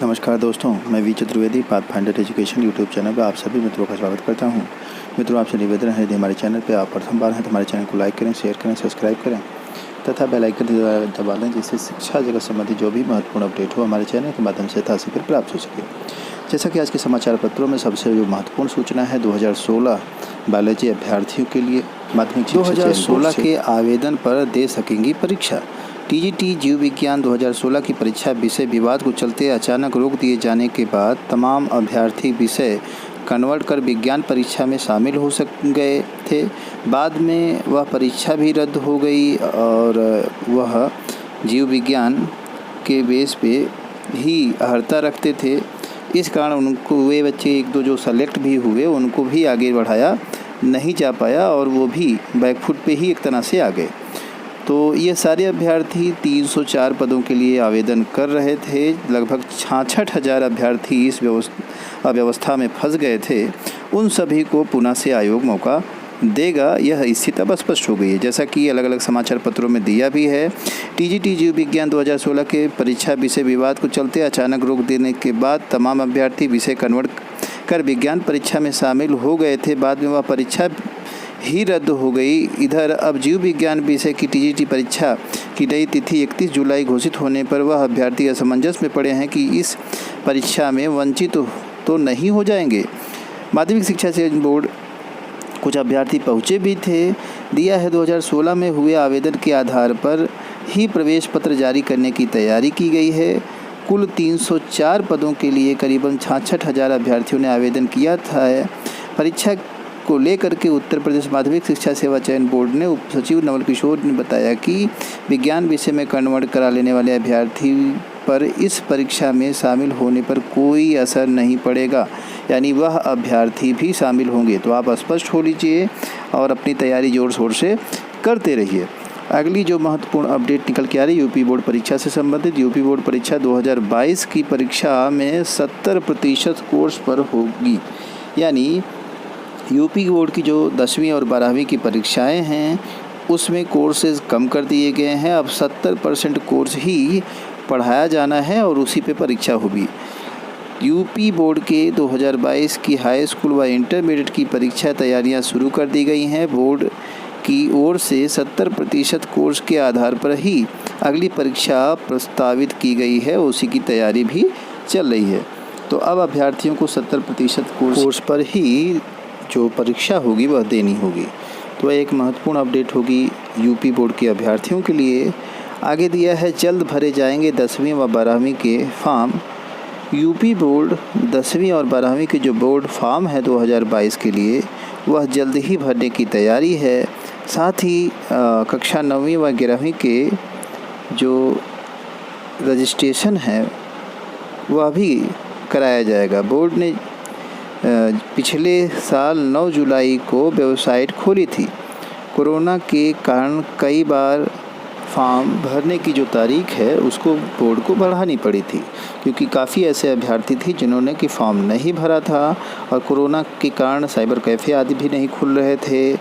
नमस्कार दोस्तों, मैं V Chaturvedi Pathfinder Education YouTube channel पर आप सभी मित्रों का स्वागत करता हूं। मित्रों, आपसे निवेदन है यदि हमारे चैनल पर आप प्रथम बार हैं तो हमारे चैनल को लाइक करें, शेयर करें, सब्सक्राइब करें तथा बेल आइकन दबा लें, जिससे शिक्षा जगत संबंधी जो भी महत्वपूर्ण अपडेट हो हमारे चैनल के माध्यम से यथाशीघ्र प्राप्त हो सके। जैसा कि आज के समाचार पत्रों में सबसे जो महत्वपूर्ण सूचना है 2016 बायोलॉजी अभ्यर्थियों के लिए माध्यमिक 2016 के आवेदन पर दे सकेंगी परीक्षा। टीजीटी जीव विज्ञान 2016 की परीक्षा विषय विवाद को चलते अचानक रोक दिए जाने के बाद तमाम अभ्यर्थी विषय कन्वर्ट कर विज्ञान परीक्षा में शामिल हो गए थे। बाद में वह परीक्षा भी रद्द हो गई और वह जीव विज्ञान के बेस पे ही अर्हता रखते थे। इस कारण उनको वे बच्चे एक दो जो सेलेक्ट भी हुए उनको भी आगे बढ़ाया नहीं जा पाया और वो भी बैकफुट पे ही एक तरह से आ गए। तो ये सारे अभ्यर्थी 304 पदों के लिए आवेदन कर रहे थे। लगभग 66,000 अभ्यर्थी इस अव्यवस्था में फंस गए थे। उन सभी को पुनः से आयोग मौका देगा, यह स्थिति अब स्पष्ट हो गई है, जैसा कि अलग अलग समाचार पत्रों में दिया भी है। टीजीटी जीव विज्ञान 2016 के परीक्षा विषय विवाद को चलते अचानक रोक देने के बाद तमाम अभ्यर्थी विषय कन्वर्ट कर विज्ञान परीक्षा में शामिल हो गए थे। बाद में वह परीक्षा ही रद्द हो गई। इधर अब जीव विज्ञान विषय की टीजीटी परीक्षा की नई तिथि 31 जुलाई घोषित होने पर वह अभ्यर्थी असमंजस में पड़े हैं कि इस परीक्षा में वंचित तो नहीं हो जाएंगे। माध्यमिक शिक्षा चयन बोर्ड कुछ अभ्यर्थी पहुँचे भी थे। दिया है 2016 में हुए आवेदन के आधार पर ही प्रवेश पत्र जारी करने की तैयारी की गई है। कुल 304 पदों के लिए करीबन 66,000 अभ्यर्थियों ने आवेदन किया था। परीक्षा को लेकर के उत्तर प्रदेश माध्यमिक शिक्षा सेवा चयन बोर्ड ने उप सचिव नवल किशोर ने बताया कि विज्ञान विषय में कन्वर्ट करा लेने वाले अभ्यर्थी पर इस परीक्षा में शामिल होने पर कोई असर नहीं पड़ेगा, यानी वह अभ्यर्थी भी शामिल होंगे। तो आप स्पष्ट हो लीजिए और अपनी तैयारी जोर शोर से करते रहिए। अगली जो महत्वपूर्ण अपडेट निकल के आ रही है यूपी बोर्ड परीक्षा से संबंधित। यूपी बोर्ड परीक्षा 2022 की परीक्षा में 70% कोर्स पर होगी, यानी यूपी बोर्ड की जो 10वीं और 12वीं की परीक्षाएं हैं उसमें कोर्सेज कम कर दिए गए हैं। अब 70% कोर्स ही पढ़ाया जाना है और उसी पे परीक्षा होगी। यूपी बोर्ड के 2022 की हाई स्कूल व इंटरमीडिएट की परीक्षा तैयारियां शुरू कर दी गई हैं। बोर्ड की ओर से 70% कोर्स के आधार पर ही अगली परीक्षा प्रस्तावित की गई है, उसी की तैयारी भी चल रही है। तो अब अभ्यर्थियों को 70% कोर्स पर ही जो परीक्षा होगी वह देनी होगी। तो एक महत्वपूर्ण अपडेट होगी यूपी बोर्ड के अभ्यर्थियों के लिए। आगे दिया है जल्द भरे जाएंगे 10वीं व 12वीं के फॉर्म। यूपी बोर्ड 10वीं और 12वीं के जो बोर्ड फॉर्म है 2022 के लिए वह जल्द ही भरने की तैयारी है। साथ ही कक्षा 9वीं व 11वीं के जो रजिस्ट्रेशन है वह भी कराया जाएगा। बोर्ड ने पिछले साल 9 जुलाई को वेबसाइट खोली थी। कोरोना के कारण कई बार फॉर्म भरने की जो तारीख है उसको बोर्ड को बढ़ानी पड़ी थी, क्योंकि काफ़ी ऐसे अभ्यर्थी थे जिन्होंने कि फॉर्म नहीं भरा था और कोरोना के कारण साइबर कैफ़े आदि भी नहीं खुल रहे थे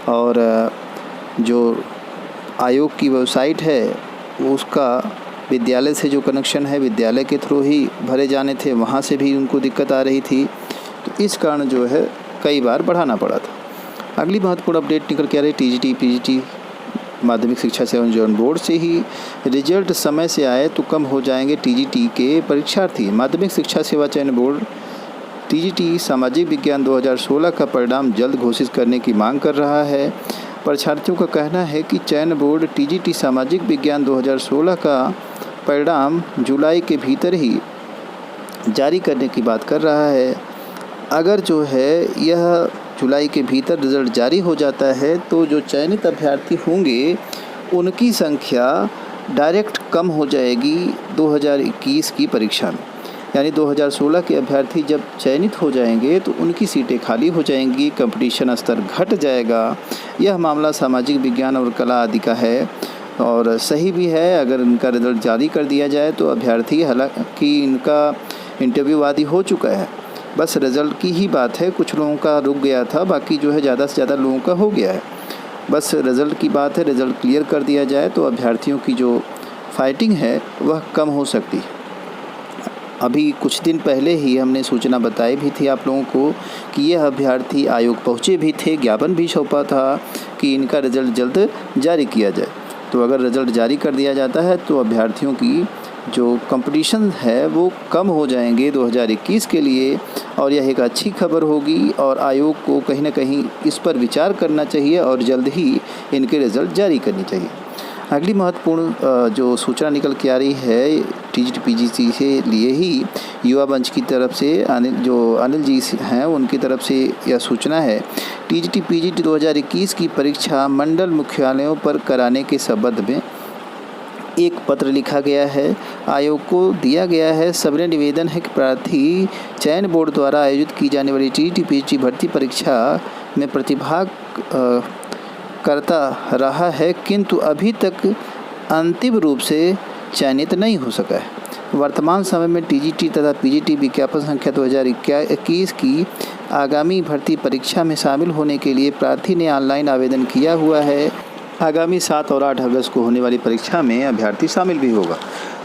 और जो आयोग की वेबसाइट है उसका विद्यालय से जो कनेक्शन है विद्यालय के थ्रू ही भरे जाने थे, वहाँ से भी उनको दिक्कत आ रही थी। तो इस कारण जो है कई बार बढ़ाना पड़ा था। अगली महत्वपूर्ण अपडेट निकल के आ रही टीजीटी पीजीटी माध्यमिक शिक्षा सेवा चयन बोर्ड से ही रिजल्ट समय से आए तो कम हो जाएंगे टीजीटी के परीक्षार्थी। माध्यमिक शिक्षा सेवा चयन बोर्ड टीजीटी सामाजिक विज्ञान 2016 का परिणाम जल्द घोषित करने की मांग कर रहा है। परीक्षार्थियों का कहना है कि चयन बोर्ड टीजीटी सामाजिक विज्ञान 2016 का परिणाम जुलाई के भीतर ही जारी करने की बात कर रहा है। अगर जो है यह जुलाई के भीतर रिज़ल्ट जारी हो जाता है तो जो चयनित अभ्यर्थी होंगे उनकी संख्या डायरेक्ट कम हो जाएगी 2021 की परीक्षा में, यानी 2016 के अभ्यर्थी जब चयनित हो जाएंगे तो उनकी सीटें खाली हो जाएंगी, कंपटीशन स्तर घट जाएगा। यह मामला सामाजिक विज्ञान और कला आदि का है और सही भी है। अगर इनका रिज़ल्ट जारी कर दिया जाए तो अभ्यर्थी, हालांकि इनका इंटरव्यू आदि हो चुका है, बस रिज़ल्ट की ही बात है। कुछ लोगों का रुक गया था, बाकी जो है ज़्यादा से ज़्यादा लोगों का हो गया है। बस रिज़ल्ट की बात है, रिज़ल्ट क्लियर कर दिया जाए तो अभ्यर्थियों की जो फाइटिंग है वह कम हो सकती है। अभी कुछ दिन पहले ही हमने सूचना बताई भी थी आप लोगों को कि यह अभ्यर्थी आयोग पहुँचे भी थे, ज्ञापन भी सौंपा था कि इनका रिज़ल्ट जल्द जारी किया जाए। तो अगर रिज़ल्ट जारी कर दिया जाता है तो अभ्यर्थियों की जो कंपटीशन है वो कम हो जाएंगे 2021 के लिए, और यह एक अच्छी खबर होगी और आयोग को कहीं ना कहीं इस पर विचार करना चाहिए और जल्द ही इनके रिज़ल्ट जारी करनी चाहिए। अगली महत्वपूर्ण जो सूचना निकल के आ रही है टीजीटी पीजीटी से लिए ही युवा मंच की तरफ से अनिल जी हैं उनकी तरफ से यह सूचना है। टीजीटी पीजीटी 2021 की परीक्षा मंडल मुख्यालयों पर कराने के संबंध में एक पत्र लिखा गया है, आयोग को दिया गया है। सबने निवेदन है कि प्रार्थी चयन बोर्ड द्वारा आयोजित की जाने वाली टीजीटी पीजीटी भर्ती परीक्षा में प्रतिभाग करता रहा है, किंतु अभी तक अंतिम रूप से चयनित नहीं हो सका है। वर्तमान समय में टीजीटी तथा पीजीटी विज्ञापन संख्या 2021 की आगामी भर्ती परीक्षा में शामिल होने के लिए प्रार्थी ने ऑनलाइन आवेदन किया हुआ है। आगामी 7 और 8 अगस्त को होने वाली परीक्षा में अभ्यर्थी शामिल भी होगा।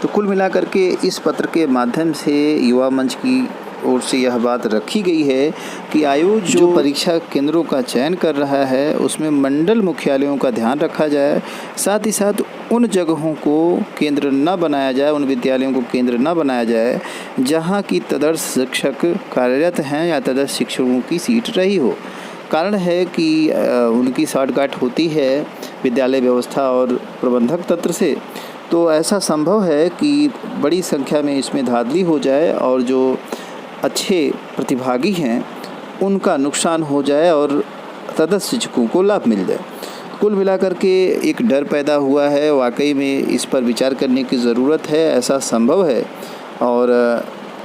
तो कुल मिलाकर के इस पत्र के माध्यम से युवा मंच की ओर से यह बात रखी गई है कि आयोग जो परीक्षा केंद्रों का चयन कर रहा है उसमें मंडल मुख्यालयों का ध्यान रखा जाए, साथ ही साथ उन जगहों को केंद्र न बनाया जाए, उन विद्यालयों को केंद्र न बनाया जाए जहां की तदर्थ शिक्षक कार्यरत हैं या तदर्थ शिक्षकों की सीट रही हो। कारण है कि उनकी साठगांठ होती है विद्यालय व्यवस्था और प्रबंधक तंत्र से, तो ऐसा संभव है कि बड़ी संख्या में इसमें धांधली हो जाए और जो अच्छे प्रतिभागी हैं उनका नुकसान हो जाए और तदर्थ शिक्षकों को लाभ मिल जाए। कुल मिलाकर के एक डर पैदा हुआ है, वाकई में इस पर विचार करने की ज़रूरत है, ऐसा संभव है और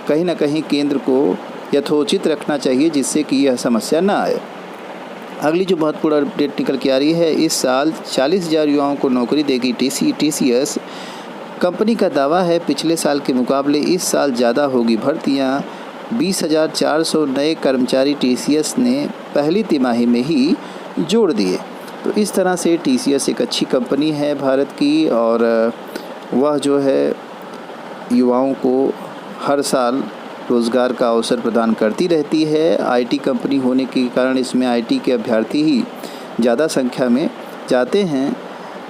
कहीं ना कहीं केंद्र को यथोचित रखना चाहिए जिससे कि यह समस्या ना आए। अगली जो महत्वपूर्ण अपडेट निकल के आ रही है, इस साल 40,000 युवाओं को नौकरी देगी टीसीएस। कंपनी का दावा है पिछले साल के मुकाबले इस साल ज़्यादा होगी भर्तियाँ। 20,400 नए कर्मचारी टीसीएस ने पहली तिमाही में ही जोड़ दिए। तो इस तरह से टीसीएस एक अच्छी कंपनी है भारत की और वह जो है युवाओं को हर साल रोज़गार का अवसर प्रदान करती रहती है। आईटी कंपनी होने के कारण इसमें आईटी के अभ्यर्थी ही ज़्यादा संख्या में जाते हैं।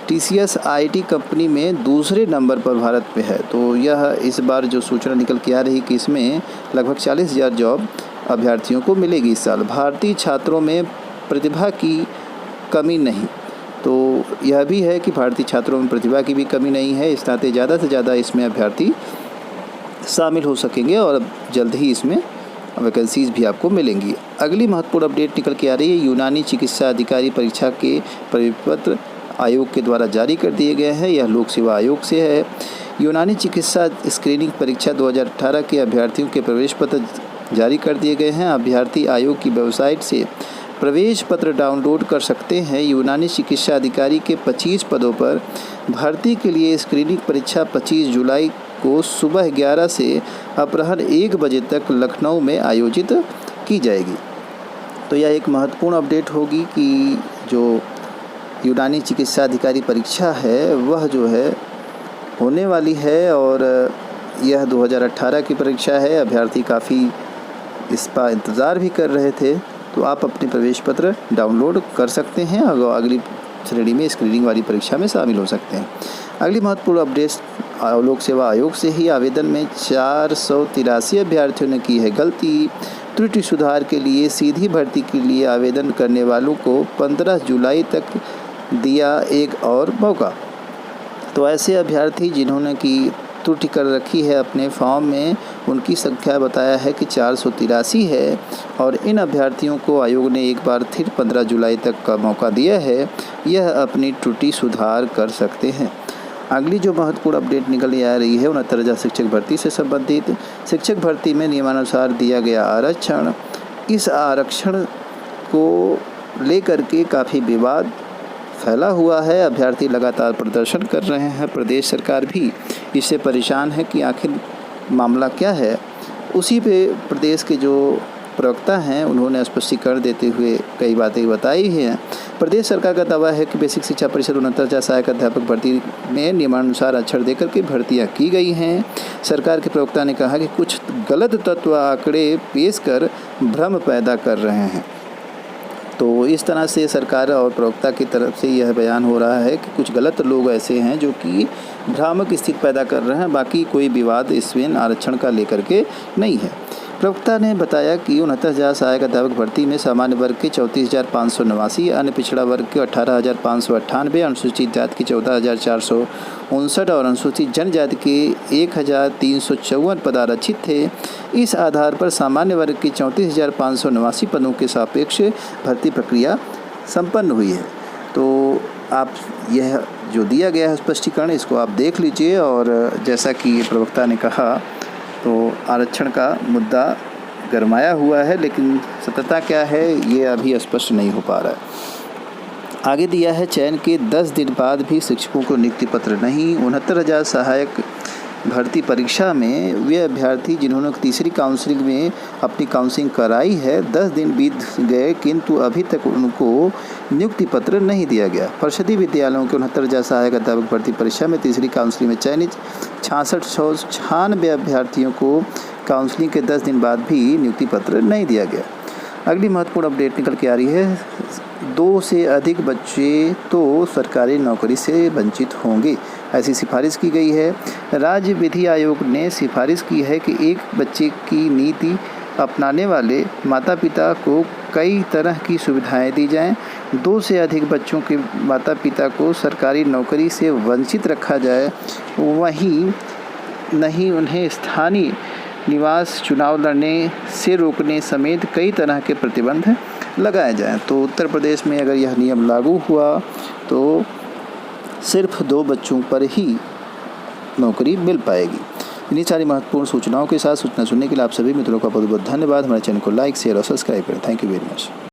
टीसीएस आईटी कंपनी में दूसरे नंबर पर भारत में है। तो यह इस बार जो सूचना निकल के आ रही कि इसमें लगभग 40,000 जॉब अभ्यर्थियों को मिलेगी इस साल। भारतीय छात्रों में प्रतिभा की कमी नहीं, तो यह भी है कि भारतीय छात्रों में प्रतिभा की भी कमी नहीं है, इस नाते ज़्यादा से ज़्यादा इसमें अभ्यर्थी शामिल हो सकेंगे और जल्द ही इसमें वैकेंसीज़ भी आपको मिलेंगी। अगली महत्वपूर्ण अपडेट निकल के आ रही है, यूनानी चिकित्सा अधिकारी परीक्षा के परिपत्र आयोग के द्वारा जारी कर दिए गए हैं। यह लोक सेवा आयोग से है। यूनानी चिकित्सा स्क्रीनिंग परीक्षा 2018 के अभ्यर्थियों के प्रवेश पत्र जारी कर दिए गए हैं। अभ्यर्थी आयोग की वेबसाइट से प्रवेश पत्र डाउनलोड कर सकते हैं। यूनानी चिकित्सा अधिकारी के 25 पदों पर भर्ती के लिए स्क्रीनिंग परीक्षा 25 जुलाई को सुबह 11 से अपराह्न 1 बजे तक लखनऊ में आयोजित की जाएगी। तो यह एक महत्वपूर्ण अपडेट होगी कि जो यूनानी चिकित्सा अधिकारी परीक्षा है वह जो है होने वाली है और यह 2018 की परीक्षा है। अभ्यर्थी काफ़ी इसका इंतज़ार भी कर रहे थे, तो आप अपने प्रवेश पत्र डाउनलोड कर सकते हैं और अगली श्रेणी में स्क्रीनिंग वाली परीक्षा में शामिल हो सकते हैं। अगली महत्वपूर्ण अपडेट लोक सेवा आयोग से ही, आवेदन में 483 अभ्यर्थियों ने की है गलती। त्रुटि सुधार के लिए सीधी भर्ती के लिए आवेदन करने वालों को 15 जुलाई तक दिया एक और मौका। तो ऐसे अभ्यर्थी जिन्होंने की त्रुटि कर रखी है अपने फॉर्म में, उनकी संख्या बताया है कि 483 है और इन अभ्यर्थियों को आयोग ने एक बार फिर 15 जुलाई तक का मौका दिया है। यह अपनी त्रुटि सुधार कर सकते हैं। अगली जो महत्वपूर्ण अपडेट निकल आ रही है 69,000 शिक्षक भर्ती से संबंधित। शिक्षक भर्ती में नियमानुसार दिया गया आरक्षण, इस आरक्षण को लेकर के काफ़ी विवाद फैला हुआ है। अभ्यर्थी लगातार प्रदर्शन कर रहे हैं, प्रदेश सरकार भी इससे परेशान है कि आखिर मामला क्या है। उसी पे प्रदेश के जो प्रवक्ता हैं, उन्होंने स्पष्टीकरण देते हुए कई बातें बताई हैं। प्रदेश सरकार का दावा है कि बेसिक शिक्षा परिषद 69,000 सहायक अध्यापक भर्ती में नियमानुसार अक्षर देकर के भर्तियां की गई हैं। सरकार के प्रवक्ता ने कहा कि कुछ गलत तत्व आंकड़े पेश कर भ्रम पैदा कर रहे हैं। तो इस तरह से सरकार और प्रवक्ता की तरफ से यह बयान हो रहा है कि कुछ गलत लोग ऐसे हैं जो कि भ्रामक स्थिति पैदा कर रहे हैं, बाकी कोई विवाद इसमें आरक्षण का लेकर के नहीं है। प्रवक्ता ने बताया कि 69,000 सहायक अध्यापक भर्ती में सामान्य वर्ग के 34,589, अन्य पिछड़ा वर्ग के 18,598, अनुसूचित जाति के 14,459 और अनुसूचित जनजाति के 1,354 पद आरक्षित थे। इस आधार पर सामान्य वर्ग के 34,589 पदों के सापेक्ष भर्ती प्रक्रिया संपन्न हुई है। तो आप यह जो दिया गया है स्पष्टीकरण, इसको आप देख लीजिए। और जैसा कि प्रवक्ता ने कहा, तो आरक्षण का मुद्दा गरमाया हुआ है, लेकिन सत्यता क्या है ये अभी स्पष्ट नहीं हो पा रहा है। आगे दिया है, चयन के 10 दिन बाद भी शिक्षकों को नियुक्ति पत्र नहीं। 69,000 सहायक भर्ती परीक्षा में वे अभ्यर्थी जिन्होंने तीसरी काउंसलिंग में अपनी काउंसलिंग कराई है, 10 दिन बीत गए किंतु अभी तक उनको नियुक्ति पत्र नहीं दिया गया। परिषदीय विद्यालयों के 69,000 सहायक अध्यापक भर्ती परीक्षा में तीसरी काउंसलिंग में चयनित 6696 अभ्यर्थियों को काउंसलिंग के 10 दिन बाद भी नियुक्ति पत्र नहीं दिया गया। अगली महत्वपूर्ण अपडेट निकल के आ रही है, 2 से अधिक बच्चे तो सरकारी नौकरी से वंचित होंगे, ऐसी सिफारिश की गई है। राज्य विधि आयोग ने सिफारिश की है कि एक बच्चे की नीति अपनाने वाले माता पिता को कई तरह की सुविधाएं दी जाएं। 2 से अधिक बच्चों के माता पिता को सरकारी नौकरी से वंचित रखा जाए, वहीं नहीं उन्हें स्थानीय निवास चुनाव लड़ने से रोकने समेत कई तरह के प्रतिबंध लगाए जाएं। तो उत्तर प्रदेश में अगर यह नियम लागू हुआ तो सिर्फ 2 बच्चों पर ही नौकरी मिल पाएगी। इन्हीं सारी महत्वपूर्ण सूचनाओं के साथ सूचना सुनने के लिए आप सभी मित्रों का बहुत बहुत धन्यवाद। हमारे चैनल को लाइक, शेयर और सब्सक्राइब करें। Thank you very much.